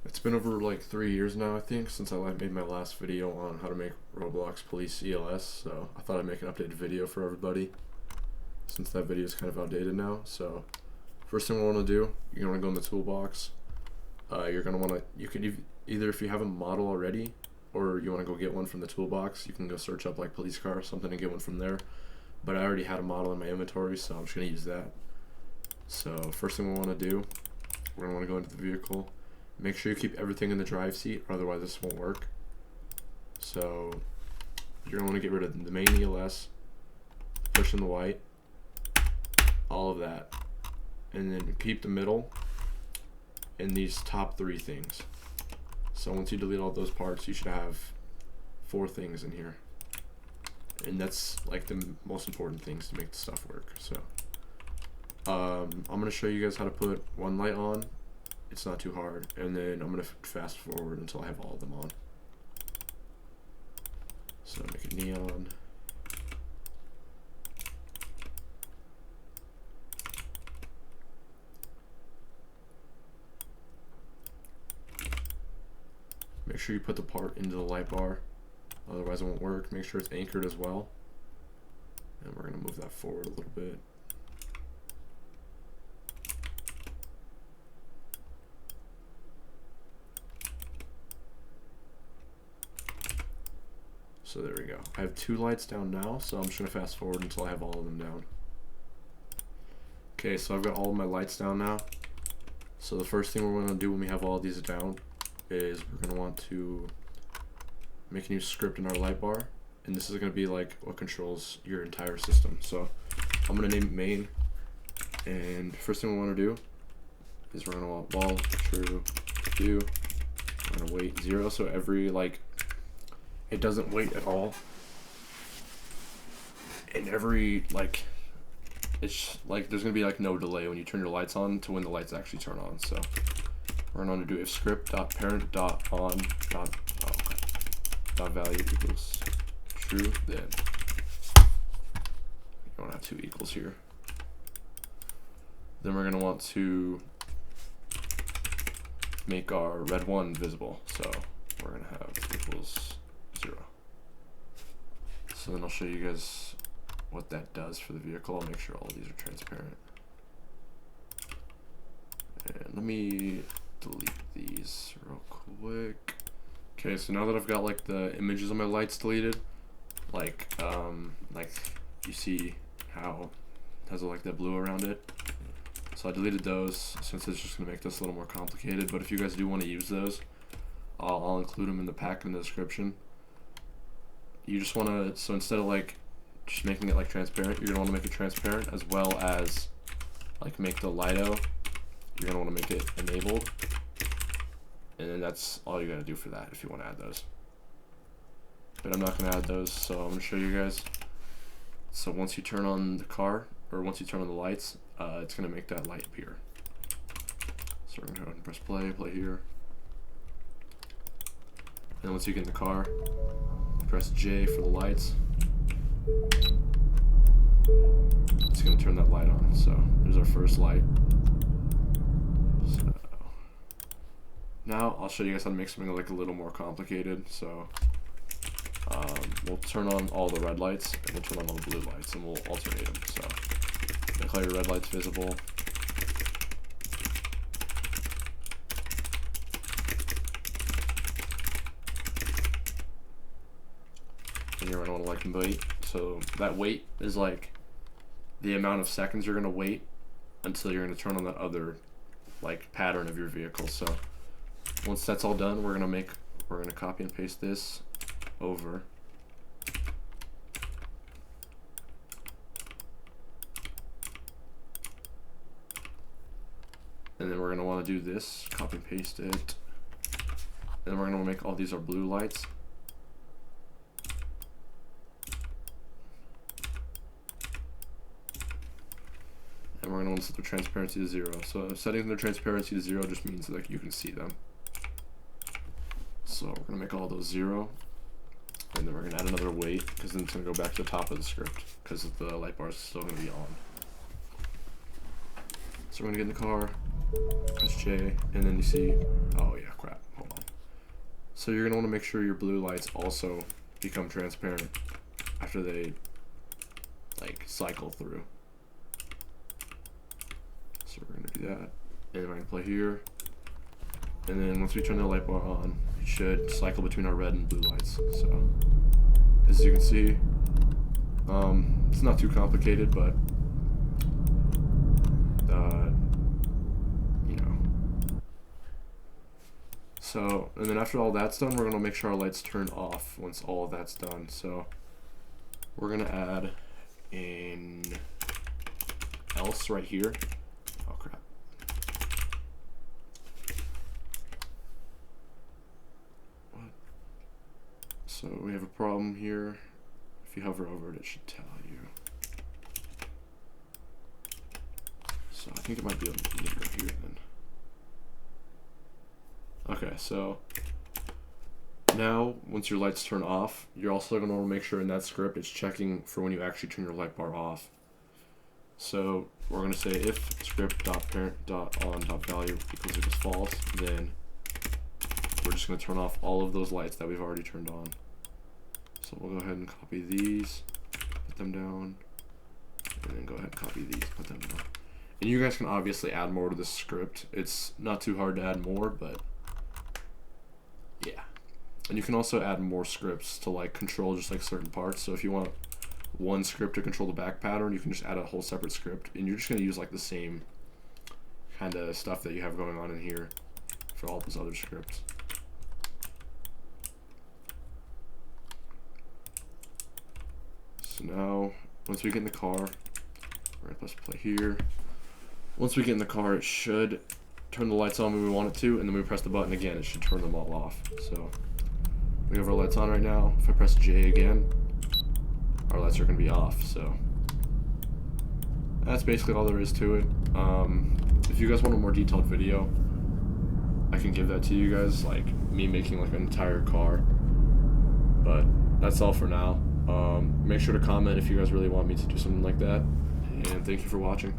It's been over like 3 years now, I think, since I made my last video on how to make Roblox Police ELS, so I thought I'd make an updated video for everybody, since that video is kind of outdated now. So, first thing we want to do, you're going to go in the toolbox. You're going to want to, you can either, if you have a model already, or you want to go get one from the toolbox, you can go search up like police car or something and get one from there. But I already had a model in my inventory, so I'm just going to use that. So, first thing we want to do, we're going to want to go into the vehicle. Make sure you keep everything in the drive seat, or otherwise this won't work. So you're going to want to get rid of the main ELS, push in the white, all of that, and then keep the middle and these top 3 things. So once you delete all those parts, you should have 4 things in here, and that's like the most important things to make the stuff work. So I'm going to show you guys how to put one light on. It's not too hard, and then I'm going to fast forward until I have all of them on. So make it neon. Make sure you put the part into the light bar, otherwise it won't work. Make sure it's anchored as well. And we're going to move that forward a little bit. So there we go. I have 2 lights down now, so I'm just going to fast forward until I have all of them down. Okay, so I've got all of my lights down now. So the first thing we're going to do when we have all of these down is we're going to want to make a new script in our light bar. And this is going to be like what controls your entire system. So I'm going to name it main. And first thing we want to do is we're going to want while true do. We're going to wait 0, so every like it doesn't wait at all. And every like it's like there's gonna be like no delay when you turn your lights on to when the lights actually turn on. So we're gonna do if script dot parent dot on dot value equals true, then you don't have 2 equals here. Then we're gonna want to make our red 1 visible. So we're gonna have equals 0. So then I'll show you guys what that does for the vehicle. I'll make sure all of these are transparent. And let me delete these real quick. Okay, so now that I've got like the images of my lights deleted, like you see how it has like that blue around it. So I deleted those since it's just gonna make this a little more complicated. But if you guys do want to use those, I'll include them in the pack in the description. You just want to, so instead of like just making it like transparent, you're going to want to make it transparent, as well as like make the Lido, you're going to want to make it enabled. And then that's all you got to do for that if you want to add those. But I'm not going to add those, so I'm going to show you guys. So once you turn on the car, or once you turn on the lights, it's going to make that light appear. So we're going to go ahead and press play, play here. And once you get in the car, press J for the lights. It's going to turn that light on. So there's our first light. So now I'll show you guys how to make something like a little more complicated. So we'll turn on all the red lights and we'll turn on all the blue lights, and we'll alternate them. So make all your red lights visible. And you're going to want to like wait. So that wait is like the amount of seconds you're going to wait until you're going to turn on that other like pattern of your vehicle. So once that's all done, we're going to copy and paste this over. And then we're going to want to do this, copy and paste it. And then we're going to make all these our blue lights. And we're going to want to set the transparency to 0. So setting the transparency to 0 just means that you can see them. So we're going to make all those 0. And then we're going to add another wait, because then it's going to go back to the top of the script, because the light bar is still going to be on. So we're going to get in the car, press J, and then you see, oh yeah, crap. So you're gonna want to make sure your blue lights also become transparent after they like cycle through. So we're gonna do that, and we're gonna play here. And then once we turn the light bar on, it should cycle between our red and blue lights. So as you can see, it's not too complicated, but you know. So, and then after all that's done, we're gonna make sure our lights turn off once all of that's done. So we're gonna add an else right here. Oh crap. What? So we have a problem here. If you hover over it, it should tell you. So I think it might be able to go here then. Okay, so now once your lights turn off, you're also going to want to make sure in that script it's checking for when you actually turn your light bar off. So we're going to say if script.parent.on.value equals false, then we're just going to turn off all of those lights that we've already turned on. So we'll go ahead and copy these, put them down, and then go ahead and copy these, put them down. And you guys can obviously add more to this script. It's not too hard to add more, but yeah. And you can also add more scripts to like control just like certain parts. So if you want one script to control the back pattern, you can just add a whole separate script, and you're just going to use like the same kind of stuff that you have going on in here for all those other scripts. So now, once we get in the car, we're going to press play here. Once we get in the car, it should turn the lights on when we want it to, and then we press the button again, it should turn them all off. So we have our lights on right now. If I press J again, our lights are going to be off. So that's basically all there is to it. If you guys want a more detailed video, I can give that to you guys, like me making like an entire car. But that's all for now. Make sure to comment if you guys really want me to do something like that, and thank you for watching.